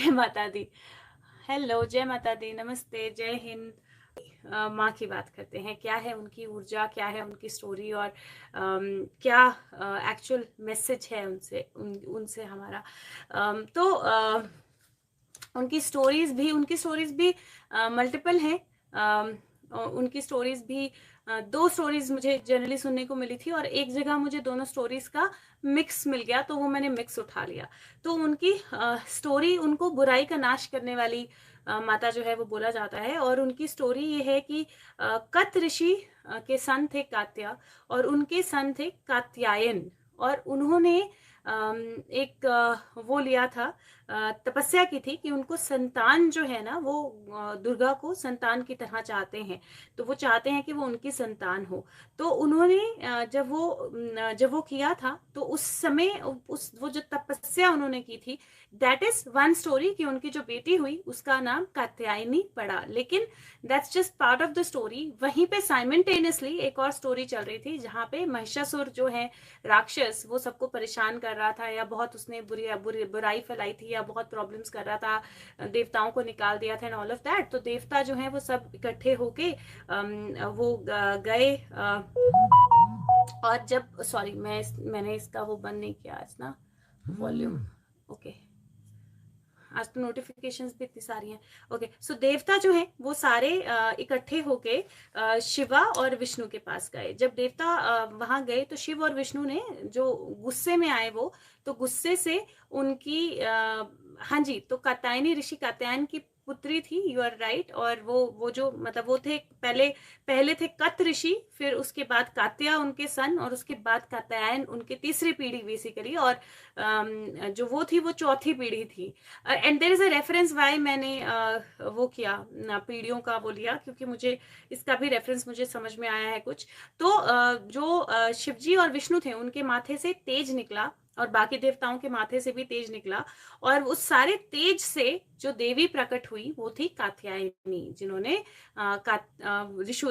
जय माता दी। हेलो, जय माता दी, नमस्ते, जय हिंद। माँ की बात करते हैं, क्या है उनकी ऊर्जा, क्या है उनकी स्टोरी, और क्या एक्चुअल मैसेज है उनसे हमारा। तो उनकी स्टोरीज भी मल्टीपल हैं। उनकी स्टोरीज भी दो स्टोरीज मुझे जनरली सुनने को मिली थी, और एक जगह मुझे दोनों स्टोरीज का मिक्स मिल गया, तो वो मैंने मिक्स उठा लिया। तो उनकी स्टोरी, उनको बुराई का नाश करने वाली माता जो है वो बोला जाता है। और उनकी स्टोरी ये है कि कत ऋषि के सन थे कात्या, और उनके सन थे कात्यायन। और उन्होंने एक वो लिया था, तपस्या की थी कि उनको संतान जो है ना, वो दुर्गा को संतान की तरह चाहते हैं। तो वो चाहते हैं कि वो उनकी संतान हो। तो उन्होंने जब वो किया था, तो उस समय उस वो जो तपस्या उन्होंने की थी, दैट इज वन स्टोरी, कि उनकी जो बेटी हुई उसका नाम कात्यायनी पड़ा। लेकिन that's just part of the story. वहीं पे साइमल्टेनियसली एक और स्टोरी चल रही थी, जहाँ पे महिषासुर जो है राक्षस, वो सबको परेशान कर रहा था, या बहुत उसने बुराई फैलाई थी, या बहुत प्रॉब्लम्स कर रहा था, देवताओं को निकाल दिया था एंड ऑल ऑफ दैट। तो देवता जो है वो सब इकट्ठे होके वो गए। और जब, सॉरी, मैंने इसका वो बंद नहीं किया आज ना, वॉल्यूम। ओके, आज तो नोटिफिकेशंस भी इतनी सारी हैं। ओके, सो देवता जो है वो सारे इकट्ठे होके शिवा और विष्णु के पास गए। जब देवता वहां गए, तो शिव और विष्णु ने जो गुस्से में आए, वो तो गुस्से से उनकी हाँ जी, तो कात्यायनी ऋषि कात्यायन की पुत्री थी, यू आर राइट। और वो जो मतलब वो थे, पहले थे कत ऋषि, फिर उसके बाद कात्या उनके सन, और उसके बाद कात्यायन उनकी तीसरी पीढ़ी बेसिकली। और जो वो थी, वो चौथी पीढ़ी थी। And there is a reference why मैंने वो किया, पीढ़ियों का वो लिया, क्योंकि मुझे इसका भी रेफरेंस मुझे समझ में आया है कुछ। तो जो शिवजी और विष्णु थे, उनके माथे से तेज निकला, और बाकी देवताओं के माथे से भी तेज निकला। और उस सारे तेज से जो देवी प्रकट हुई, वो थी कात्यायनी, जिन्होंने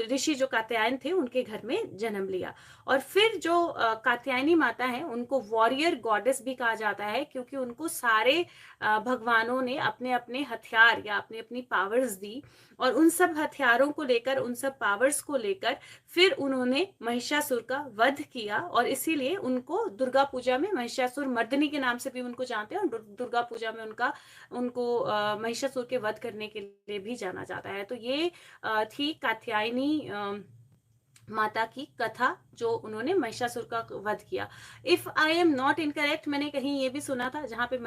ऋषि जो कात्यायन थे, उनके घर में जन्म लिया। और फिर जो कात्यायनी माता है, उनको वॉरियर गॉडेस भी कहा जाता है, क्योंकि उनको सारे भगवानों ने अपने अपने हथियार या अपनी अपनी पावर्स दी। और उन सब हथियारों को लेकर, उन सब पावर्स को लेकर, फिर उन्होंने महिषासुर का वध किया। और इसीलिए उनको दुर्गा पूजा में महिषासुर मर्दिनी के नाम से भी उनको जानते हैं, और दुर्गा पूजा में उनको महिषासुर के वध करने के लिए भी जाना जाता है। तो ये थी कात्यायनी माता की कथा, जो उन्होंने महिषासुर का वध किया। If I am not incorrect, मैंने कहीं ये भी सुना था, जहां पे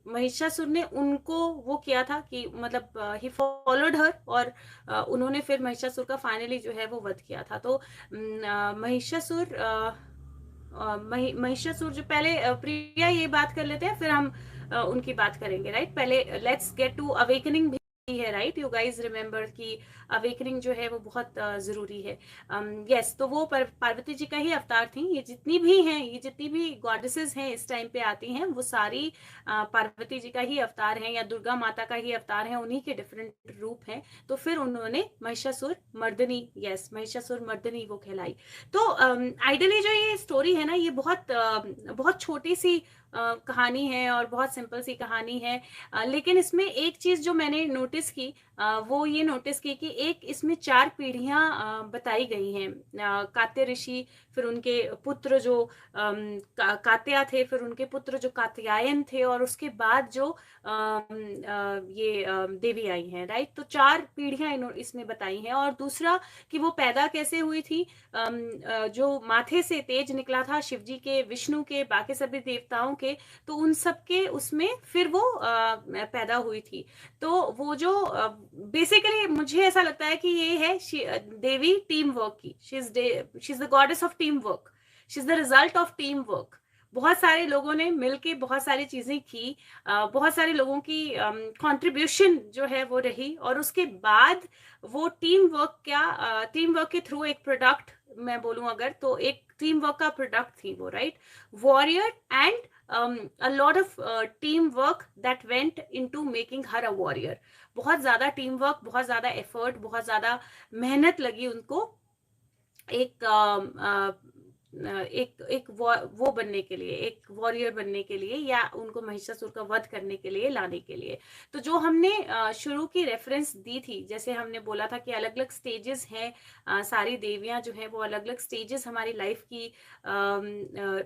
महिषासुर ने उनको वो किया था, कि मतलब ही फॉलोड हर, और उन्होंने फिर महिषासुर का फाइनली जो है वो वध किया था। तो महिषासुर जो पहले, प्रिया ये बात कर लेते हैं, फिर हम उनकी बात करेंगे, राइट। पहले लेट्स गेट टू अवेकनिंग भी है, राइट। यू गाइज रिमेम्बर कि अवेकनिंग जो है वो बहुत जरूरी है। यस, तो वो पार्वती जी का ही अवतार थी। ये जितनी भी हैं, ये जितनी भी गॉडेसेस हैं इस टाइम पे आती हैं, वो सारी पार्वती जी का ही अवतार है, या दुर्गा माता का ही अवतार है, उन्हीं के डिफरेंट रूप हैं। तो फिर उन्होंने महिषासुर मर्दनी, यस, महिषासुर मर्दनी वो कहलाई। तो आइडली जो ये स्टोरी है ना, ये बहुत छोटी सी कहानी है, और बहुत सिंपल सी कहानी है। लेकिन इसमें एक चीज जो मैंने नोटिस की, वो ये नोटिस की कि एक इसमें 4 पीढ़ियां बताई गई हैं। कात्य ऋषि, फिर उनके पुत्र जो कात्या थे, फिर उनके पुत्र जो कात्यायन थे, और उसके बाद जो ये देवी आई हैं, राइट। तो 4 पीढ़ियां इसमें बताई हैं। और दूसरा, कि वो पैदा कैसे हुई थी, जो माथे से तेज निकला था शिवजी के, विष्णु के, बाकी सभी देवताओं के, तो उन सब के उसमें फिर वो पैदा हुई थी। तो वो जो बेसिकली मुझे ऐसा लगता है कि ये है देवी टीम वर्क की। She is the goddess of team work, she is the result of team work. बहुत सारे लोगों ने मिलके बहुत सारी चीजें की, बहुत सारे लोगों की कंट्रीब्यूशन जो है वो रही, और उसके बाद वो टीम वर्क के थ्रू एक प्रोडक्ट, मैं बोलूं अगर, तो एक टीम वर्क का प्रोडक्ट थी वो, right. Warrior and a lot of teamwork that went into making her a warrior. बहुत ज्यादा टीम वर्क, बहुत ज्यादा एफर्ट, बहुत ज्यादा मेहनत लगी उनको एक एक वो बनने के लिए, एक वॉरियर बनने के लिए, या उनको महिषासुर का वध करने के लिए लाने के लिए। तो जो हमने शुरू की रेफरेंस दी थी, जैसे हमने बोला था कि अलग अलग स्टेजेस हैं, सारी देवियां जो हैं वो अलग अलग स्टेजेस हमारी लाइफ की,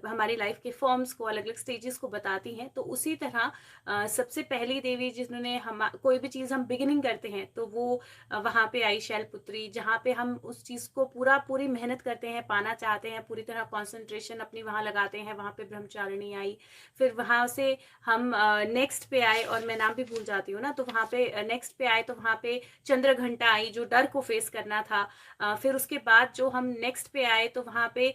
हमारी लाइफ के फॉर्म्स को, अलग अलग स्टेजेस को बताती हैं। तो उसी तरह सबसे पहली देवी जिन्होंने हम कोई भी चीज हम बिगिनिंग करते हैं तो वो वहां पे आई शैलपुत्री, जहाँ पे हम उस चीज को पूरी मेहनत करते हैं, पाना चाहते हैं, पूरी तरह कंसंट्रेशन अपनी वहां लगाते हैं, वहां पे ब्रह्मचारिणी आई। फिर वहां से हम नेक्स्ट पे आए, और मैं नाम भी भूल जाती हूँ ना, तो वहां पे नेक्स्ट पे आए तो वहां पे चंद्रघंटा आई, जो डर को फेस करना था। फिर उसके बाद जो हम नेक्स्ट पे आए तो वहां पे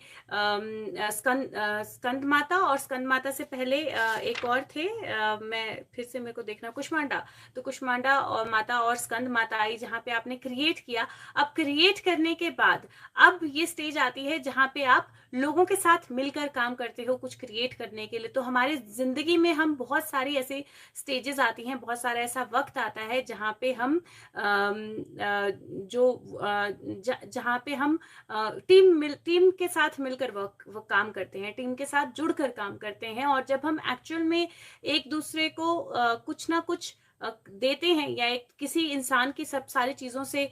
स्कंद माता, और स्कंद माता से पहले एक और थे, मैं फिर से मेरे को देखना, कुष्मांडा। तो कुष्मांडा और माता और स्कंद माता आई, जहाँ पे आपने क्रिएट किया। अब क्रिएट करने के बाद अब ये स्टेज आती है जहाँ पे आप लोगों के साथ मिलकर काम करते हो कुछ क्रिएट करने के लिए। तो हमारी जिंदगी में हम बहुत सारी ऐसी स्टेजेस आती हैं, बहुत सारा ऐसा वक्त आता है जहाँ पे हम जहाँ पे हम टीम के साथ मिलकर वो काम करते हैं, टीम के साथ जुड़कर काम करते हैं। और जब हम एक्चुअल में एक दूसरे को कुछ ना कुछ देते हैं, या किसी इंसान की सब सारी चीजों से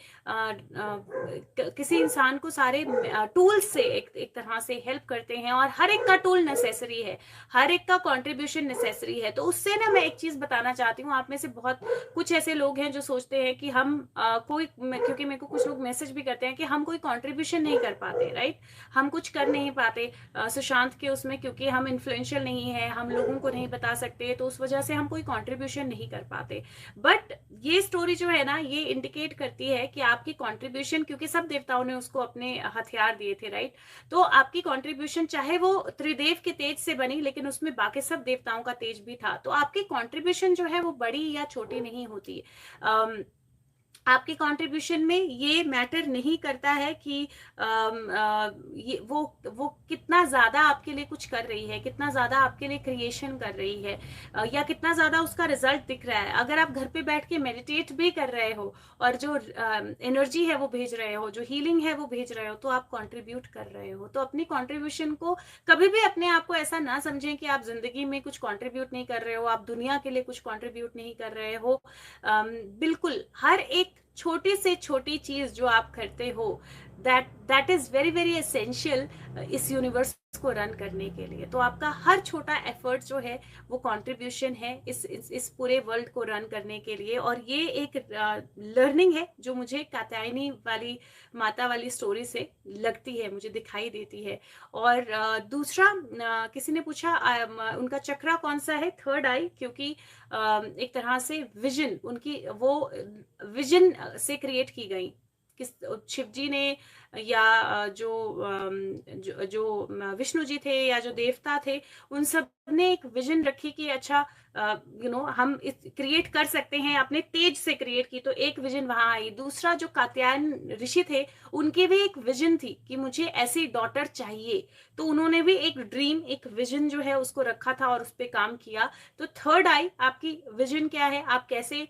किसी इंसान को सारे टूल्स से एक तरह से हेल्प करते हैं, और हर एक का टूल नेसेसरी है, हर एक का कंट्रीब्यूशन नेसेसरी है। तो उससे ना मैं एक चीज बताना चाहती हूँ, आप में से बहुत कुछ ऐसे लोग हैं जो सोचते हैं कि हम क्योंकि मेरे को कुछ लोग मैसेज भी करते हैं कि हम कोई कंट्रीब्यूशन नहीं कर पाते, राइट, हम कुछ कर नहीं पाते सुशांत के उसमें, क्योंकि हम इन्फ्लुएंशियल नहीं है, हम लोगों को नहीं बता सकते, तो उस वजह से हम कोई कंट्रीब्यूशन नहीं कर पाते। बट ये स्टोरी जो है ना, ये इंडिकेट करती है कि आपकी कंट्रीब्यूशन, क्योंकि सब देवताओं ने उसको अपने हथियार दिए थे, राइट, तो आपकी कंट्रीब्यूशन चाहे वो त्रिदेव के तेज से बनी, लेकिन उसमें बाकी सब देवताओं का तेज भी था। तो आपकी कंट्रीब्यूशन जो है वो बड़ी या छोटी नहीं होती। आपके कंट्रीब्यूशन में ये मैटर नहीं करता है कि ये वो कितना ज्यादा आपके लिए कुछ कर रही है, कितना ज्यादा आपके लिए क्रिएशन कर रही है, या कितना ज्यादा उसका रिजल्ट दिख रहा है। अगर आप घर पे बैठ के मेडिटेट भी कर रहे हो और जो एनर्जी है वो भेज रहे हो, जो हीलिंग है वो भेज रहे हो, तो आप कंट्रीब्यूट कर रहे हो। तो अपनी कंट्रीब्यूशन को कभी भी अपने आप को ऐसा ना समझें कि आप जिंदगी में कुछ कंट्रीब्यूट नहीं कर रहे हो, आप दुनिया के लिए कुछ कंट्रीब्यूट नहीं कर रहे हो। बिल्कुल हर एक छोटी से छोटी चीज जो आप करते हो, that is very very essential इस यूनिवर्स को रन करने के लिए। तो आपका हर छोटा एफर्ट जो है वो कंट्रीब्यूशन है इस पूरे वर्ल्ड को रन करने के लिए। और ये एक लर्निंग है जो मुझे कात्यायनी वाली माता वाली स्टोरी से लगती है, मुझे दिखाई देती है। और दूसरा किसी ने पूछा उनका चक्रा कौन सा है, थर्ड आई, क्योंकि एक तरह से विजन उनकी वो विजन से क्रिएट की गई। किस शिव जी ने, या जो विष्णु जी थे, या जो देवता थे, उन सब ने एक विजन रखी कि अच्छा हम क्रिएट कर सकते हैं, अपने तेज से क्रिएट की। तो एक विजन वहां आई। दूसरा जो कात्यायन ऋषि थे, उनकी भी एक विजन थी कि मुझे ऐसी डॉटर चाहिए, तो उन्होंने भी एक ड्रीम, एक विजन जो है उसको रखा था और उस पर काम किया। तो थर्ड आई, आपकी विजन क्या है, आप कैसे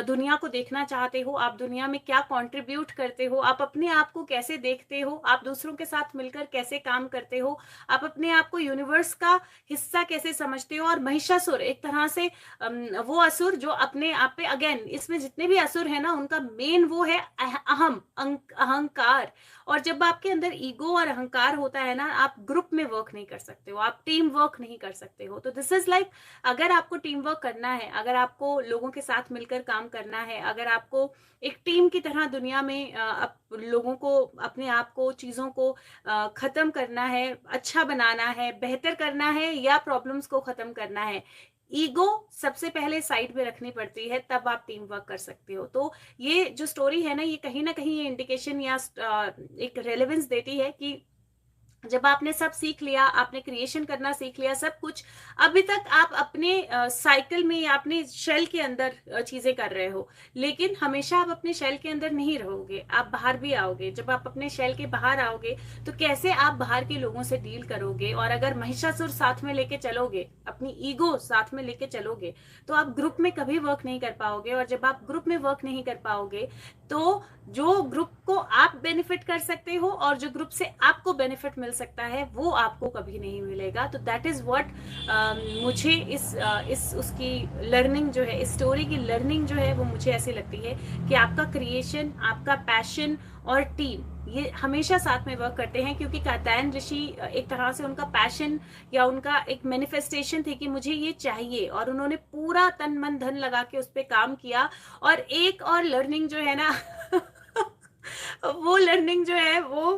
दुनिया को देखना चाहते हो, आप दुनिया में क्या कंट्रीब्यूट करते हो, आप अपने आप को कैसे देखते हो, आप दूसरों के साथ मिलकर कैसे काम करते हो, आप अपने आप को यूनिवर्स का हिस्सा कैसे समझते हो। और महिषासुर एक तरह से वो असुर जो अपने आप पे, अगेन इसमें जितने भी असुर है ना, उनका मेन वो है अहंकार। और जब आपके अंदर ईगो और अहंकार होता है ना, आप ग्रुप में वर्क नहीं कर सकते हो, आप टीम वर्क नहीं कर सकते हो। तो दिस इज लाइक, अगर आपको टीम वर्क करना है, अगर आपको लोगों के साथ मिलकर काम करना है, अगर आपको एक टीम की तरह दुनिया में लोगों को, अपने आप को, चीजों को खत्म करना है, अच्छा बनाना है, बेहतर करना है, या प्रॉब्लम्स को खत्म करना है, ईगो सबसे पहले साइड में रखनी पड़ती है, तब आप टीम वर्क कर सकते हो। तो ये जो स्टोरी है ना, ये कहीं ना कहीं ये इंडिकेशन या एक रेलेवेंस देती है कि जब आपने सब सीख लिया, आपने क्रिएशन करना सीख लिया, सब कुछ, अभी तक आप अपने साइकिल में या अपने शेल के अंदर चीजें कर रहे हो, लेकिन हमेशा आप अपने शेल के अंदर नहीं रहोगे, आप बाहर भी आओगे। जब आप अपने शेल के बाहर आओगे तो कैसे आप बाहर के लोगों से डील करोगे। और अगर महिषासुर साथ में लेके चलोगे, अपनी ईगो साथ में लेके चलोगे, तो आप ग्रुप में कभी वर्क नहीं कर पाओगे। और जब आप ग्रुप में वर्क नहीं कर पाओगे, तो जो ग्रुप को आप बेनिफिट कर सकते हो और जो ग्रुप से आपको बेनिफिट मिल मिल सकता है वो आपको कभी नहीं मिलेगा। तो दैट इज व्हाट मुझे इस उसकी लर्निंग जो है, इस स्टोरी की लर्निंग जो है वो मुझे ऐसी लगती है कि आपका क्रिएशन, आपका पैशन और टीम ये हमेशा साथ में वर्क करते हैं, क्योंकि कात्यायन ऋषि एक तरह से उनका पैशन या उनका एक मैनिफेस्टेशन थी कि मुझे ये चाहिए, और उन्होंने पूरा तन मन धन लगा के उस पर काम किया। और एक और लर्निंग जो है ना वो लर्निंग जो है वो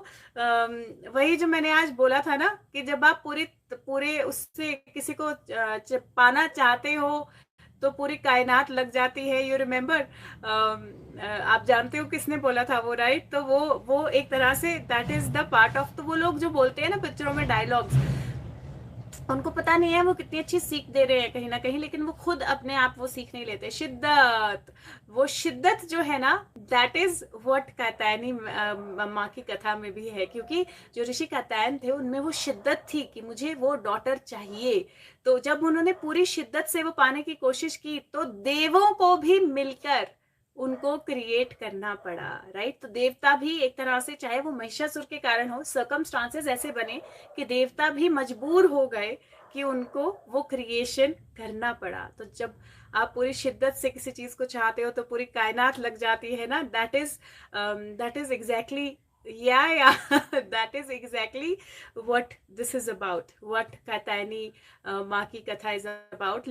वही जो मैंने आज बोला था ना कि जब आप पूरे पूरे उससे किसी को पाना चाहते हो तो पूरी कायनात लग जाती है। यू रिमेम्बर, आप जानते हो किसने बोला था वो, राइट? तो वो एक तरह say that is the part of, तो वो लोग जो बोलते हैं ना पिक्चरों में डायलॉग्स, उनको पता नहीं है वो कितनी अच्छी सीख दे रहे हैं कहीं ना कहीं, लेकिन वो खुद अपने आप वो सीख नहीं लेते। शिद्दत, वो शिद्दत जो है ना, दैट इज व्हाट कात्यायनी माँ की कथा में भी है, क्योंकि जो ऋषि कात्यायन थे उनमें वो शिद्दत थी कि मुझे वो डॉटर चाहिए। तो जब उन्होंने पूरी शिद्दत से वो पाने की कोशिश की तो देवों को भी मिलकर उनको क्रिएट करना पड़ा, राइट? तो देवता भी एक तरह से, चाहे वो महिषासुर के कारण हो, सर्कमस्टांसेस ऐसे बने कि देवता भी मजबूर हो गए कि उनको वो क्रिएशन करना पड़ा। तो जब आप पूरी शिद्दत से किसी चीज को चाहते हो तो पूरी कायनात लग जाती है ना। दैट इज एग्जैक्टली, या that is exactly what this is about, what Katyayani माँ की कथा इज अबाउट।